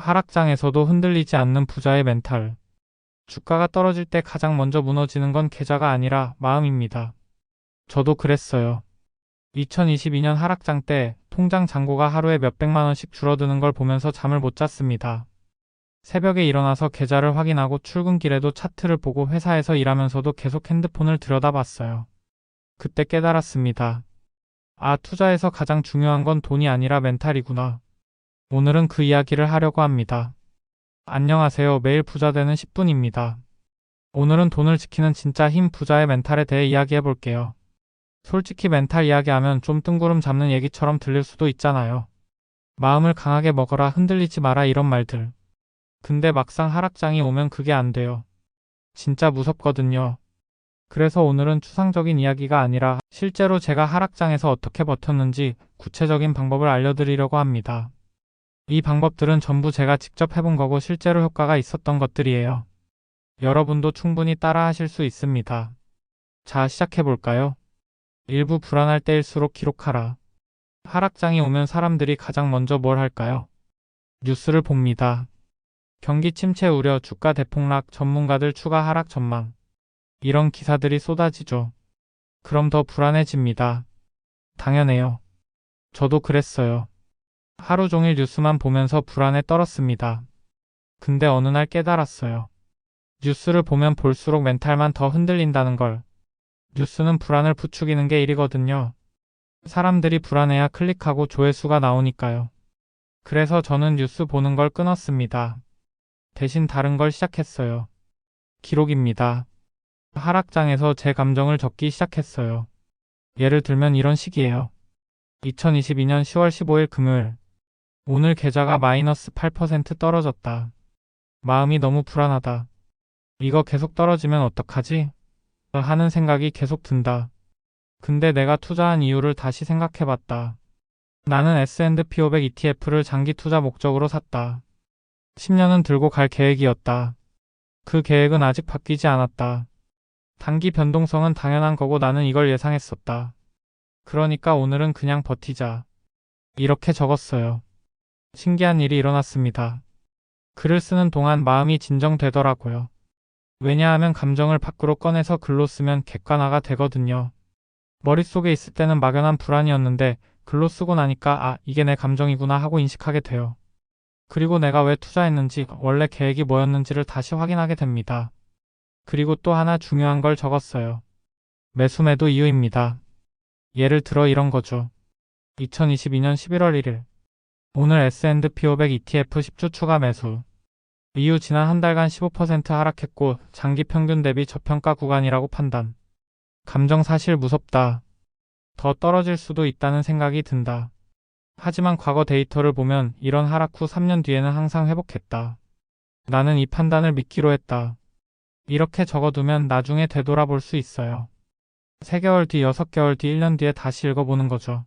하락장에서도 흔들리지 않는 부자의 멘탈. 주가가 떨어질 때 가장 먼저 무너지는 건 계좌가 아니라 마음입니다. 저도 그랬어요. 2022년 하락장 때 통장 잔고가 하루에 몇백만 원씩 줄어드는 걸 보면서 잠을 못 잤습니다. 새벽에 일어나서 계좌를 확인하고 출근길에도 차트를 보고 회사에서 일하면서도 계속 핸드폰을 들여다봤어요. 그때 깨달았습니다. 아, 투자에서 가장 중요한 건 돈이 아니라 멘탈이구나. 오늘은 그 이야기를 하려고 합니다. 안녕하세요. 매일 부자 되는 10분입니다. 오늘은 돈을 지키는 진짜 힘 부자의 멘탈에 대해 이야기해 볼게요. 솔직히 멘탈 이야기하면 좀 뜬구름 잡는 얘기처럼 들릴 수도 있잖아요. 마음을 강하게 먹어라, 흔들리지 마라, 이런 말들. 근데 막상 하락장이 오면 그게 안 돼요. 진짜 무섭거든요. 그래서 오늘은 추상적인 이야기가 아니라 실제로 제가 하락장에서 어떻게 버텼는지 구체적인 방법을 알려드리려고 합니다. 이 방법들은 전부 제가 직접 해본 거고 실제로 효과가 있었던 것들이에요. 여러분도 충분히 따라 하실 수 있습니다. 자, 시작해볼까요? 일부 불안할 때일수록 기록하라. 하락장이 오면 사람들이 가장 먼저 뭘 할까요? 뉴스를 봅니다. 경기 침체 우려, 주가 대폭락, 전문가들 추가 하락 전망. 이런 기사들이 쏟아지죠. 그럼 더 불안해집니다. 당연해요. 저도 그랬어요. 하루 종일 뉴스만 보면서 불안에 떨었습니다. 근데 어느 날 깨달았어요. 뉴스를 보면 볼수록 멘탈만 더 흔들린다는 걸. 뉴스는 불안을 부추기는 게 일이거든요. 사람들이 불안해야 클릭하고 조회수가 나오니까요. 그래서 저는 뉴스 보는 걸 끊었습니다. 대신 다른 걸 시작했어요. 기록입니다. 하락장에서 제 감정을 적기 시작했어요. 예를 들면 이런 식이에요. 2022년 10월 15일 금요일. 오늘 계좌가 마이너스 8% 떨어졌다. 마음이 너무 불안하다. 이거 계속 떨어지면 어떡하지? 하는 생각이 계속 든다. 근데 내가 투자한 이유를 다시 생각해봤다. 나는 S&P 500 ETF를 장기 투자 목적으로 샀다. 10년은 들고 갈 계획이었다. 그 계획은 아직 바뀌지 않았다. 단기 변동성은 당연한 거고 나는 이걸 예상했었다. 그러니까 오늘은 그냥 버티자. 이렇게 적었어요. 신기한 일이 일어났습니다. 글을 쓰는 동안 마음이 진정되더라고요. 왜냐하면 감정을 밖으로 꺼내서 글로 쓰면 객관화가 되거든요. 머릿속에 있을 때는 막연한 불안이었는데 글로 쓰고 나니까 아, 이게 내 감정이구나 하고 인식하게 돼요. 그리고 내가 왜 투자했는지, 원래 계획이 뭐였는지를 다시 확인하게 됩니다. 그리고 또 하나 중요한 걸 적었어요. 매수 매도 이유입니다. 예를 들어 이런 거죠. 2022년 11월 1일. 오늘 S&P 500 ETF 10주 추가 매수. 이후 지난 한 달간 15% 하락했고 장기 평균 대비 저평가 구간이라고 판단. 감정 사실 무섭다. 더 떨어질 수도 있다는 생각이 든다. 하지만 과거 데이터를 보면 이런 하락 후 3년 뒤에는 항상 회복했다. 나는 이 판단을 믿기로 했다. 이렇게 적어두면 나중에 되돌아볼 수 있어요. 3개월 뒤, 6개월 뒤, 1년 뒤에 다시 읽어보는 거죠.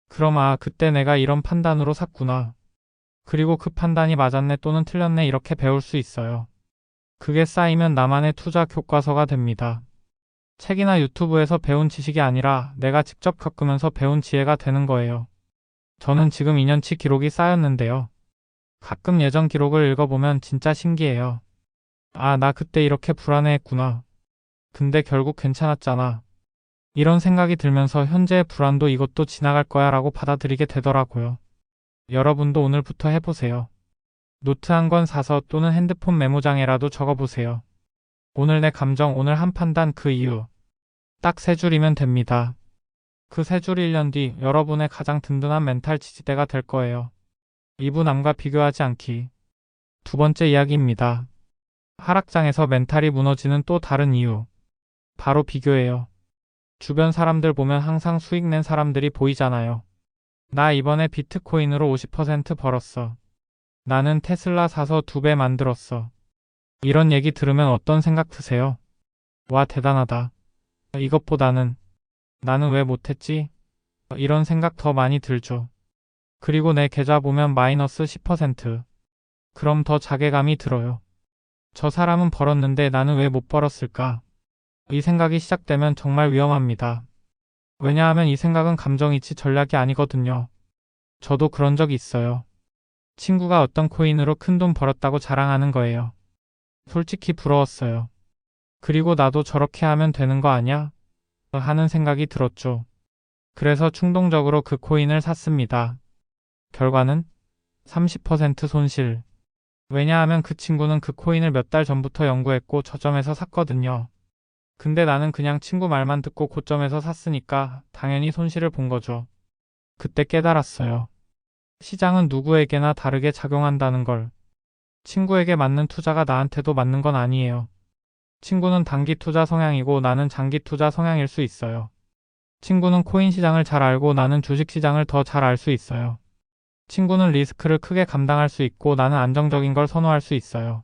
그럼 아, 그때 내가 이런 판단으로 샀구나. 그리고 그 판단이 맞았네 또는 틀렸네 이렇게 배울 수 있어요. 그게 쌓이면 나만의 투자 교과서가 됩니다. 책이나 유튜브에서 배운 지식이 아니라 내가 직접 겪으면서 배운 지혜가 되는 거예요. 저는 지금 2년치 기록이 쌓였는데요. 가끔 예전 기록을 읽어보면 진짜 신기해요. 아, 나 그때 이렇게 불안해했구나. 근데 결국 괜찮았잖아. 이런 생각이 들면서 현재의 불안도 이것도 지나갈 거야 라고 받아들이게 되더라고요. 여러분도 오늘부터 해보세요. 노트 한 권 사서 또는 핸드폰 메모장에라도 적어보세요. 오늘 내 감정, 오늘 한 판단, 그 이유. 딱 3줄이면 됩니다. 그 3줄이 1년 뒤 여러분의 가장 든든한 멘탈 지지대가 될 거예요. 이부 남과 비교하지 않기. 두 번째 이야기입니다. 하락장에서 멘탈이 무너지는 또 다른 이유. 바로 비교예요. 주변 사람들 보면 항상 수익 낸 사람들이 보이잖아요. 나 이번에 비트코인으로 50% 벌었어. 나는 테슬라 사서 2배 만들었어. 이런 얘기 들으면 어떤 생각 드세요? 와, 대단하다. 이것보다는 나는 왜 못했지? 이런 생각 더 많이 들죠. 그리고 내 계좌 보면 마이너스 10%. 그럼 더 자괴감이 들어요. 저 사람은 벌었는데 나는 왜 못 벌었을까? 이 생각이 시작되면 정말 위험합니다. 왜냐하면 이 생각은 감정이치 전략이 아니거든요. 저도 그런 적이 있어요. 친구가 어떤 코인으로 큰돈 벌었다고 자랑하는 거예요. 솔직히 부러웠어요. 그리고 나도 저렇게 하면 되는 거 아냐? 하는 생각이 들었죠. 그래서 충동적으로 그 코인을 샀습니다. 결과는 30% 손실. 왜냐하면 그 친구는 그 코인을 몇 달 전부터 연구했고 저점에서 샀거든요. 근데 나는 그냥 친구 말만 듣고 고점에서 샀으니까 당연히 손실을 본 거죠. 그때 깨달았어요. 시장은 누구에게나 다르게 작용한다는 걸. 친구에게 맞는 투자가 나한테도 맞는 건 아니에요. 친구는 단기 투자 성향이고 나는 장기 투자 성향일 수 있어요. 친구는 코인 시장을 잘 알고 나는 주식 시장을 더 잘 알 수 있어요. 친구는 리스크를 크게 감당할 수 있고 나는 안정적인 걸 선호할 수 있어요.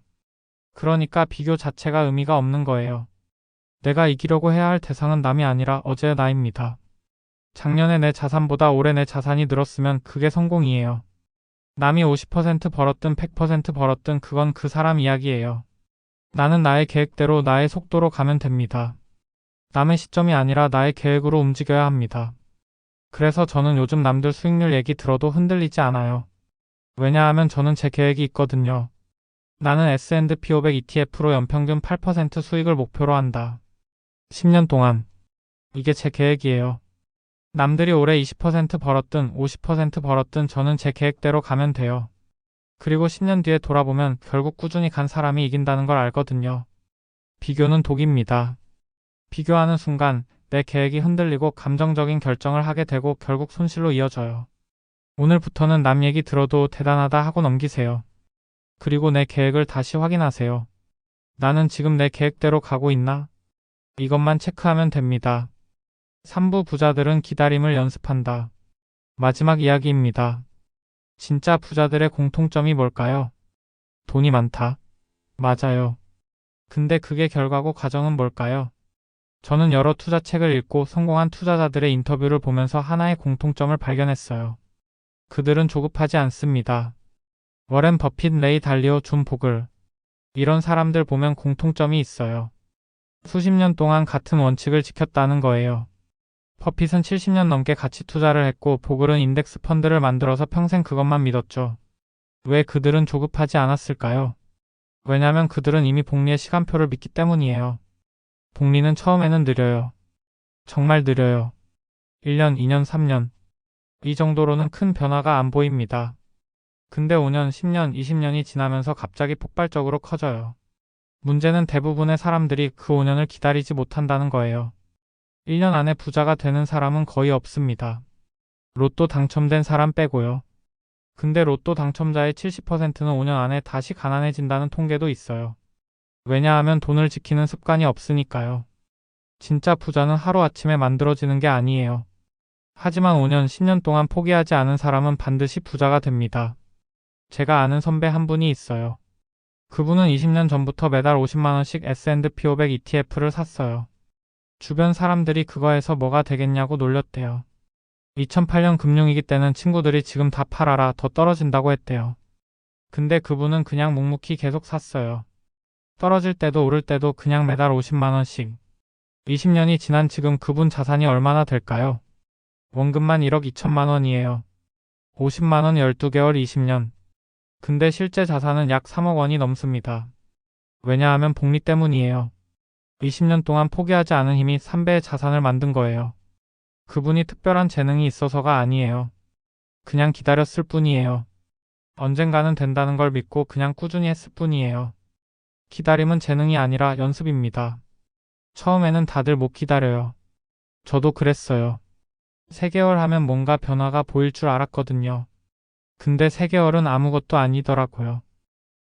그러니까 비교 자체가 의미가 없는 거예요. 내가 이기려고 해야 할 대상은 남이 아니라 어제의 나입니다. 작년에 내 자산보다 올해 내 자산이 늘었으면 그게 성공이에요. 남이 50% 벌었든 100% 벌었든 그건 그 사람 이야기예요. 나는 나의 계획대로 나의 속도로 가면 됩니다. 남의 시점이 아니라 나의 계획으로 움직여야 합니다. 그래서 저는 요즘 남들 수익률 얘기 들어도 흔들리지 않아요. 왜냐하면 저는 제 계획이 있거든요. 나는 S&P 500 ETF로 연평균 8% 수익을 목표로 한다. 10년 동안. 이게 제 계획이에요. 남들이 올해 20% 벌었든 50% 벌었든 저는 제 계획대로 가면 돼요. 그리고 10년 뒤에 돌아보면 결국 꾸준히 간 사람이 이긴다는 걸 알거든요. 비교는 독입니다. 비교하는 순간 내 계획이 흔들리고 감정적인 결정을 하게 되고 결국 손실로 이어져요. 오늘부터는 남 얘기 들어도 대단하다 하고 넘기세요. 그리고 내 계획을 다시 확인하세요. 나는 지금 내 계획대로 가고 있나? 이것만 체크하면 됩니다. 3부 부자들은 기다림을 연습한다. 마지막 이야기입니다. 진짜 부자들의 공통점이 뭘까요? 돈이 많다. 맞아요. 근데 그게 결과고 과정은 뭘까요? 저는 여러 투자책을 읽고 성공한 투자자들의 인터뷰를 보면서 하나의 공통점을 발견했어요. 그들은 조급하지 않습니다. 워렌 버핏, 레이 달리오, 존 보글. 이런 사람들 보면 공통점이 있어요. 수십 년 동안 같은 원칙을 지켰다는 거예요. 버핏은 70년 넘게 가치 투자를 했고 보글은 인덱스 펀드를 만들어서 평생 그것만 믿었죠. 왜 그들은 조급하지 않았을까요? 왜냐면 그들은 이미 복리의 시간표를 믿기 때문이에요. 복리는 처음에는 느려요. 정말 느려요. 1년, 2년, 3년. 이 정도로는 큰 변화가 안 보입니다. 근데 5년, 10년, 20년이 지나면서 갑자기 폭발적으로 커져요. 문제는 대부분의 사람들이 그 5년을 기다리지 못한다는 거예요. 1년 안에 부자가 되는 사람은 거의 없습니다. 로또 당첨된 사람 빼고요. 근데 로또 당첨자의 70%는 5년 안에 다시 가난해진다는 통계도 있어요. 왜냐하면 돈을 지키는 습관이 없으니까요. 진짜 부자는 하루아침에 만들어지는 게 아니에요. 하지만 5년, 10년 동안 포기하지 않은 사람은 반드시 부자가 됩니다. 제가 아는 선배 한 분이 있어요. 그분은 20년 전부터 매달 50만원씩 S&P 500 ETF를 샀어요. 주변 사람들이 그거 해서 뭐가 되겠냐고 놀렸대요. 2008년 금융위기 때는 친구들이 지금 다 팔아라 더 떨어진다고 했대요. 근데 그분은 그냥 묵묵히 계속 샀어요. 떨어질 때도 오를 때도 그냥 매달 50만원씩. 20년이 지난 지금 그분 자산이 얼마나 될까요? 원금만 1억 2천만 원이에요. 50만원 12개월 20년. 근데 실제 자산은 약 3억 원이 넘습니다. 왜냐하면 복리 때문이에요. 20년 동안 포기하지 않은 힘이 3배의 자산을 만든 거예요. 그분이 특별한 재능이 있어서가 아니에요. 그냥 기다렸을 뿐이에요. 언젠가는 된다는 걸 믿고 그냥 꾸준히 했을 뿐이에요. 기다림은 재능이 아니라 연습입니다. 처음에는 다들 못 기다려요. 저도 그랬어요. 3개월 하면 뭔가 변화가 보일 줄 알았거든요. 근데 3개월은 아무것도 아니더라고요.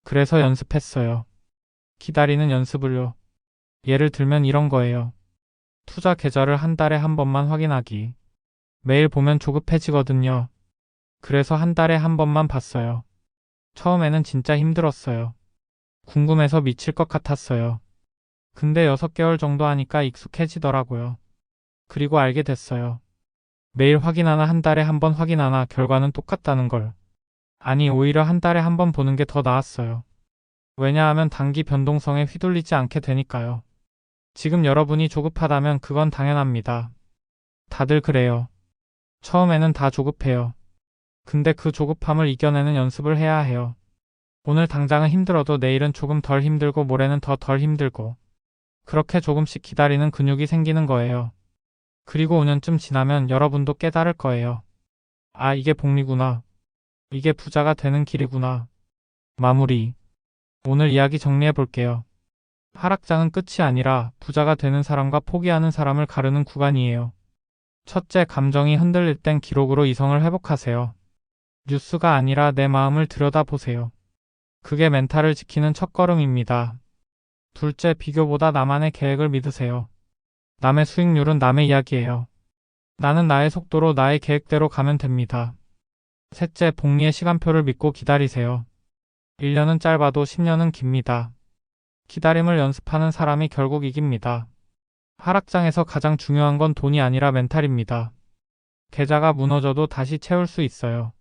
그래서 연습했어요. 기다리는 연습을요. 예를 들면 이런 거예요. 투자 계좌를 한 달에 한 번만 확인하기. 매일 보면 조급해지거든요. 그래서 한 달에 한 번만 봤어요. 처음에는 진짜 힘들었어요. 궁금해서 미칠 것 같았어요. 근데 6개월 정도 하니까 익숙해지더라고요. 그리고 알게 됐어요. 매일 확인하나 한 달에 한 번 확인하나 결과는 똑같다는 걸. 아니, 오히려 한 달에 한 번 보는 게 더 나았어요. 왜냐하면 단기 변동성에 휘둘리지 않게 되니까요. 지금 여러분이 조급하다면 그건 당연합니다. 다들 그래요. 처음에는 다 조급해요. 근데 그 조급함을 이겨내는 연습을 해야 해요. 오늘 당장은 힘들어도 내일은 조금 덜 힘들고 모레는 더 덜 힘들고 그렇게 조금씩 기다리는 근육이 생기는 거예요. 그리고 5년쯤 지나면 여러분도 깨달을 거예요. 아, 이게 복리구나. 이게 부자가 되는 길이구나. 마무리. 오늘 이야기 정리해 볼게요. 하락장은 끝이 아니라 부자가 되는 사람과 포기하는 사람을 가르는 구간이에요. 첫째, 감정이 흔들릴 땐 기록으로 이성을 회복하세요. 뉴스가 아니라 내 마음을 들여다보세요. 그게 멘탈을 지키는 첫걸음입니다. 둘째, 비교보다 나만의 계획을 믿으세요. 남의 수익률은 남의 이야기예요. 나는 나의 속도로 나의 계획대로 가면 됩니다. 셋째, 복리의 시간표를 믿고 기다리세요. 1년은 짧아도 10년은 깁니다. 기다림을 연습하는 사람이 결국 이깁니다. 하락장에서 가장 중요한 건 돈이 아니라 멘탈입니다. 계좌가 무너져도 다시 채울 수 있어요.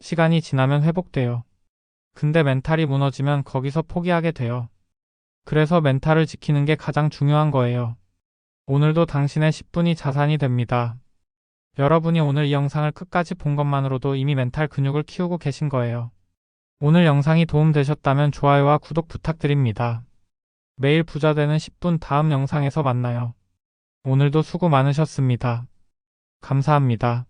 시간이 지나면 회복돼요. 근데 멘탈이 무너지면 거기서 포기하게 돼요. 그래서 멘탈을 지키는 게 가장 중요한 거예요. 오늘도 당신의 10분이 자산이 됩니다. 여러분이 오늘 이 영상을 끝까지 본 것만으로도 이미 멘탈 근육을 키우고 계신 거예요. 오늘 영상이 도움되셨다면 좋아요와 구독 부탁드립니다. 매일 부자 되는 10분 다음 영상에서 만나요. 오늘도 수고 많으셨습니다. 감사합니다.